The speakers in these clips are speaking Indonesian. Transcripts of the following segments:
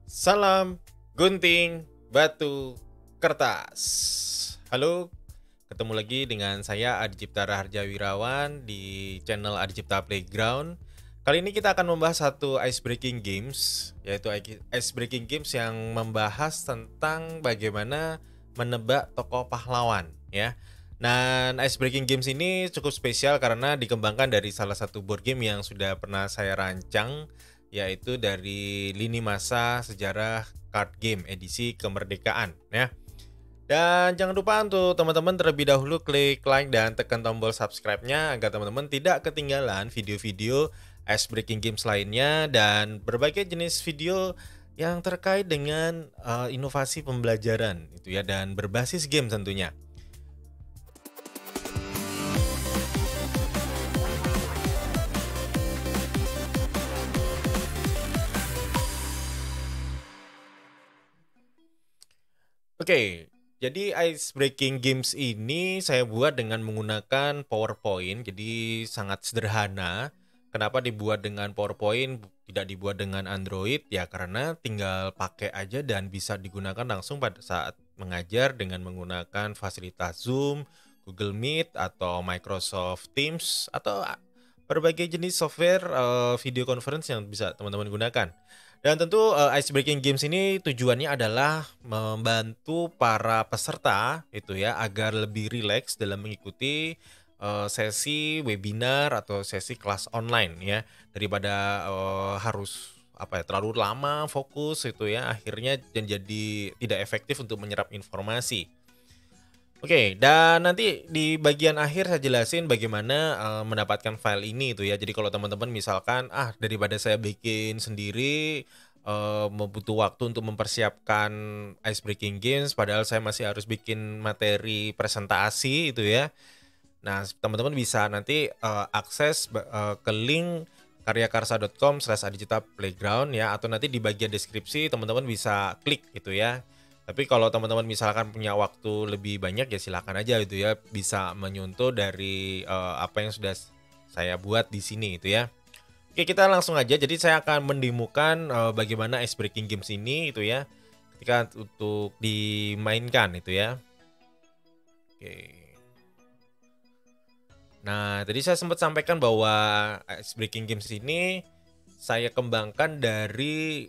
Salam gunting batu kertas. Halo, ketemu lagi dengan saya Adi Cipta Raharja Wirawan di channel Adi Cipta Playground. Kali ini kita akan membahas satu ice breaking games, yaitu ice breaking games yang membahas tentang bagaimana menebak tokoh pahlawan, ya. Dan ice breaking games ini cukup spesial karena dikembangkan dari salah satu board game yang sudah pernah saya rancang, yaitu dari lini masa sejarah card game edisi kemerdekaan, ya. Dan jangan lupa untuk teman-teman terlebih dahulu klik like dan tekan tombol subscribe-nya agar teman-teman tidak ketinggalan video-video ice breaking games lainnya dan berbagai jenis video yang terkait dengan inovasi pembelajaran itu ya, dan berbasis game tentunya. Oke, jadi ice breaking games ini saya buat dengan menggunakan PowerPoint, jadi sangat sederhana. Kenapa dibuat dengan PowerPoint, tidak dibuat dengan Android? Ya karena tinggal pakai aja dan bisa digunakan langsung pada saat mengajar dengan menggunakan fasilitas Zoom, Google Meet, atau Microsoft Teams, atau berbagai jenis software video conference yang bisa teman-teman gunakan. Dan tentu ice breaking games ini tujuannya adalah membantu para peserta itu ya agar lebih rileks dalam mengikuti sesi webinar atau sesi kelas online ya, daripada harus terlalu lama fokus itu ya, akhirnya jadi tidak efektif untuk menyerap informasi. Oke, dan nanti di bagian akhir saya jelasin bagaimana mendapatkan file ini itu ya. Jadi kalau teman-teman misalkan daripada saya bikin sendiri butuh waktu untuk mempersiapkan ice breaking games padahal saya masih harus bikin materi presentasi itu ya. Nah, teman-teman bisa nanti akses ke link karyakarsa.com/adicita playground ya, atau nanti di bagian deskripsi teman-teman bisa klik gitu ya. Tapi kalau teman-teman misalkan punya waktu lebih banyak ya silakan aja gitu ya, bisa menyuntuh dari apa yang sudah saya buat di sini itu ya. Oke, kita langsung aja. Jadi saya akan mendemokan bagaimana ice breaking games ini itu ya, ketika untuk dimainkan itu ya. Oke. Nah, tadi saya sempat sampaikan bahwa ice breaking games ini saya kembangkan dari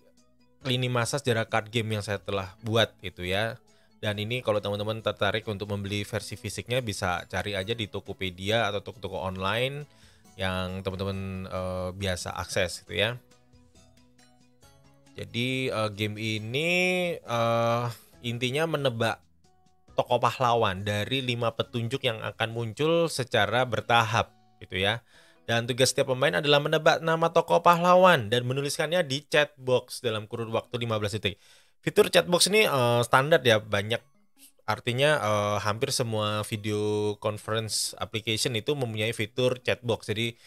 lini masa sejarah card game yang saya telah buat gitu ya. Dan ini kalau teman-teman tertarik untuk membeli versi fisiknya bisa cari aja di Tokopedia atau toko-toko online yang teman-teman biasa akses gitu ya. Jadi game ini intinya menebak tokoh pahlawan dari 5 petunjuk yang akan muncul secara bertahap gitu ya. Dan tugas setiap pemain adalah menebak nama tokoh pahlawan dan menuliskannya di chat box dalam kurun waktu 15 detik. Fitur chat box ini standar ya, banyak, artinya hampir semua video conference application itu mempunyai fitur chat box. Jadi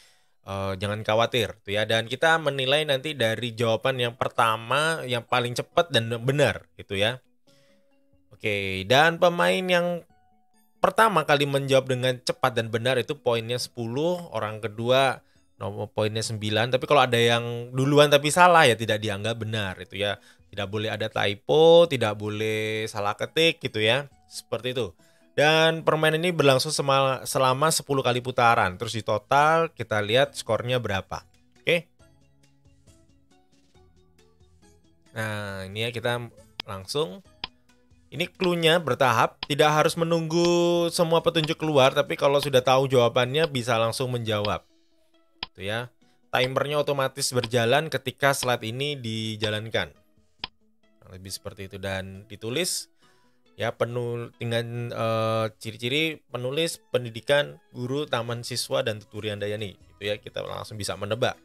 jangan khawatir tuh ya, dan kita menilai nanti dari jawaban yang pertama yang paling cepat dan benar gitu ya. Oke, dan pemain yang pertama kali menjawab dengan cepat dan benar itu poinnya 10, orang kedua nomor poinnya 9. Tapi kalau ada yang duluan tapi salah ya tidak dianggap benar itu ya. Tidak boleh ada typo, tidak boleh salah ketik gitu ya. Seperti itu. Dan permainan ini berlangsung selama 10 kali putaran. Terus di total kita lihat skornya berapa. Oke. Nah, ini ya kita langsung. Ini clue-nya bertahap, tidak harus menunggu semua petunjuk keluar, tapi kalau sudah tahu jawabannya bisa langsung menjawab. Tuh ya. Timernya otomatis berjalan ketika slide ini dijalankan. Lebih seperti itu, dan ditulis ya dengan ciri-ciri penulis, pendidikan, guru, taman siswa, dan Tuturian Dayani. Itu ya, kita langsung bisa menebak.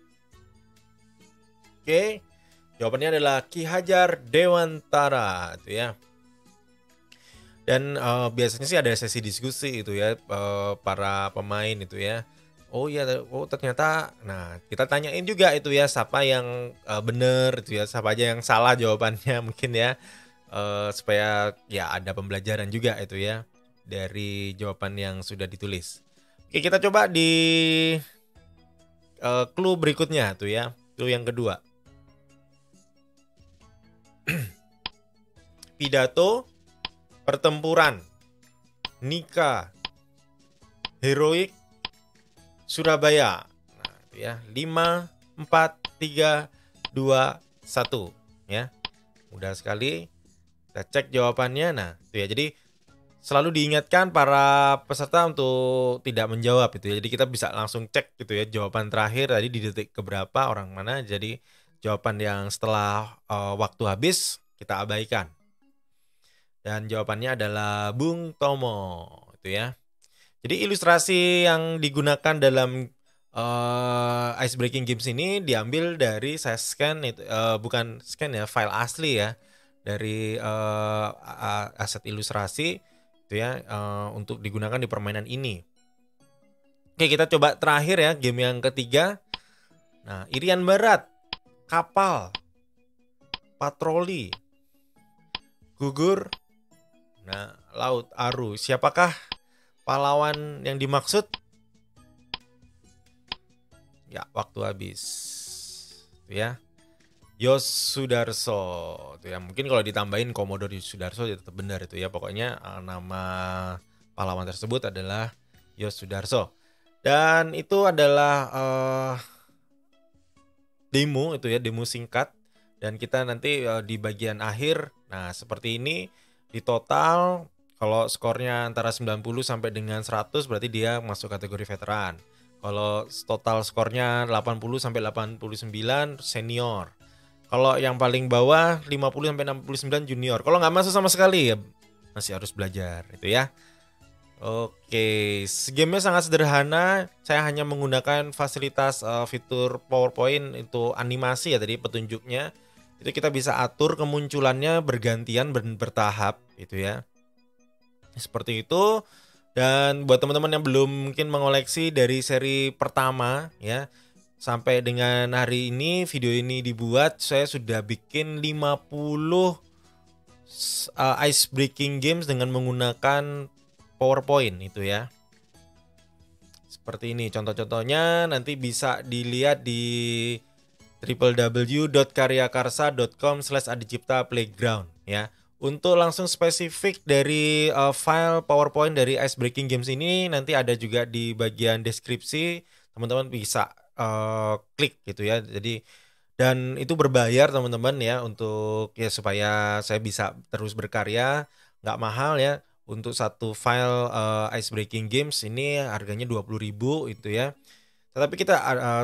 Oke. Jawabannya adalah Ki Hajar Dewantara, itu ya. Dan biasanya sih ada sesi diskusi itu ya, para pemain itu ya. Oh iya, oh ternyata, nah kita tanyain juga itu ya siapa yang bener itu ya, siapa aja yang salah jawabannya mungkin ya, supaya ya ada pembelajaran juga itu ya dari jawaban yang sudah ditulis. Oke, kita coba di clue berikutnya tuh ya, clue yang kedua. pidato, pertempuran, nikah, heroik, Surabaya. Nah, itu ya. 5, 4, 3, 2, 1 ya. Mudah sekali. Kita cek jawabannya. Nah, itu ya. Jadi selalu diingatkan para peserta untuk tidak menjawab itu ya. Jadi kita bisa langsung cek gitu ya jawaban terakhir tadi di detik keberapa orang mana. Jadi jawaban yang setelah waktu habis kita abaikan. Dan jawabannya adalah Bung Tomo itu ya. Jadi ilustrasi yang digunakan dalam ice breaking games ini diambil dari saya scan itu bukan scan ya, file asli ya dari aset ilustrasi itu ya untuk digunakan di permainan ini. Oke, kita coba terakhir ya game yang ketiga. Nah, Irian Barat, kapal, patroli, gugur, nah laut Aru. Siapakah pahlawan yang dimaksud? Ya, waktu habis. Itu ya. Yosudarso itu ya. Mungkin kalau ditambahin Komodor Yosudarso ya tetap benar itu ya. Pokoknya nama pahlawan tersebut adalah Yosudarso. Dan itu adalah demo itu ya, demo singkat. Dan kita nanti di bagian akhir, nah seperti ini di total kalau skornya antara 90 sampai dengan 100 berarti dia masuk kategori veteran. Kalau total skornya 80 sampai 89 senior. Kalau yang paling bawah 50 sampai 69 junior. Kalau nggak masuk sama sekali ya masih harus belajar itu ya. Oke, gamenya sangat sederhana. Saya hanya menggunakan fasilitas fitur PowerPoint itu animasi ya tadi petunjuknya. Itu kita bisa atur kemunculannya bergantian bertahap itu ya. Seperti itu. Dan buat teman-teman yang belum mungkin mengoleksi dari seri pertama ya, sampai dengan hari ini video ini dibuat, saya sudah bikin 50 ice breaking games dengan menggunakan PowerPoint itu ya. Seperti ini contoh-contohnya, nanti bisa dilihat di www.karyakarsa.com/adicipta playground ya. Untuk langsung spesifik dari file PowerPoint dari Ice Breaking Games ini nanti ada juga di bagian deskripsi, teman-teman bisa klik gitu ya. Jadi dan itu berbayar teman-teman ya untuk ya supaya saya bisa terus berkarya, nggak mahal ya. Untuk satu file Ice Breaking Games ini harganya 20.000 itu ya. Tetapi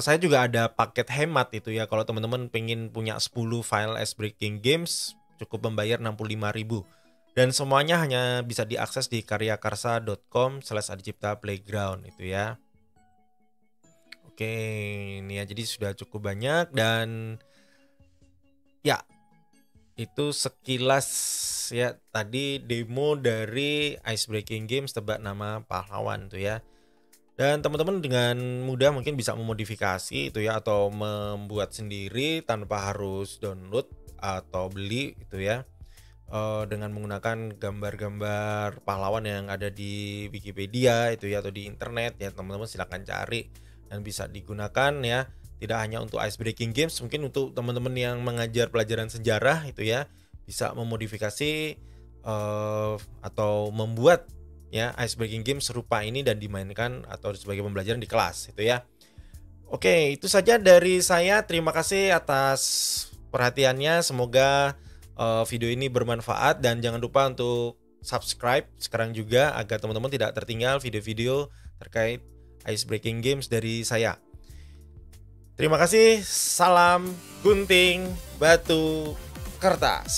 saya juga ada paket hemat itu ya. Kalau teman-teman pengen punya 10 file Ice Breaking Games cukup membayar 65.000 dan semuanya hanya bisa diakses di karyakarsa.com/adicipta playground itu ya. Oke, ini ya jadi sudah cukup banyak dan ya itu sekilas ya tadi demo dari Ice Breaking Games tebak nama pahlawan tuh ya. Dan teman-teman dengan mudah mungkin bisa memodifikasi itu ya atau membuat sendiri tanpa harus download atau beli itu ya, dengan menggunakan gambar-gambar pahlawan yang ada di Wikipedia itu ya atau di internet ya, teman-teman silahkan cari dan bisa digunakan ya. Tidak hanya untuk Ice Breaking Games, mungkin untuk teman-teman yang mengajar pelajaran sejarah itu ya bisa memodifikasi atau membuat ya Ice Breaking Games serupa ini dan dimainkan atau sebagai pembelajaran di kelas itu ya. Oke, itu saja dari saya. Terima kasih atas perhatiannya, semoga video ini bermanfaat dan jangan lupa untuk subscribe sekarang juga agar teman-teman tidak tertinggal video-video terkait Ice Breaking Games dari saya. Terima kasih, salam gunting batu kertas.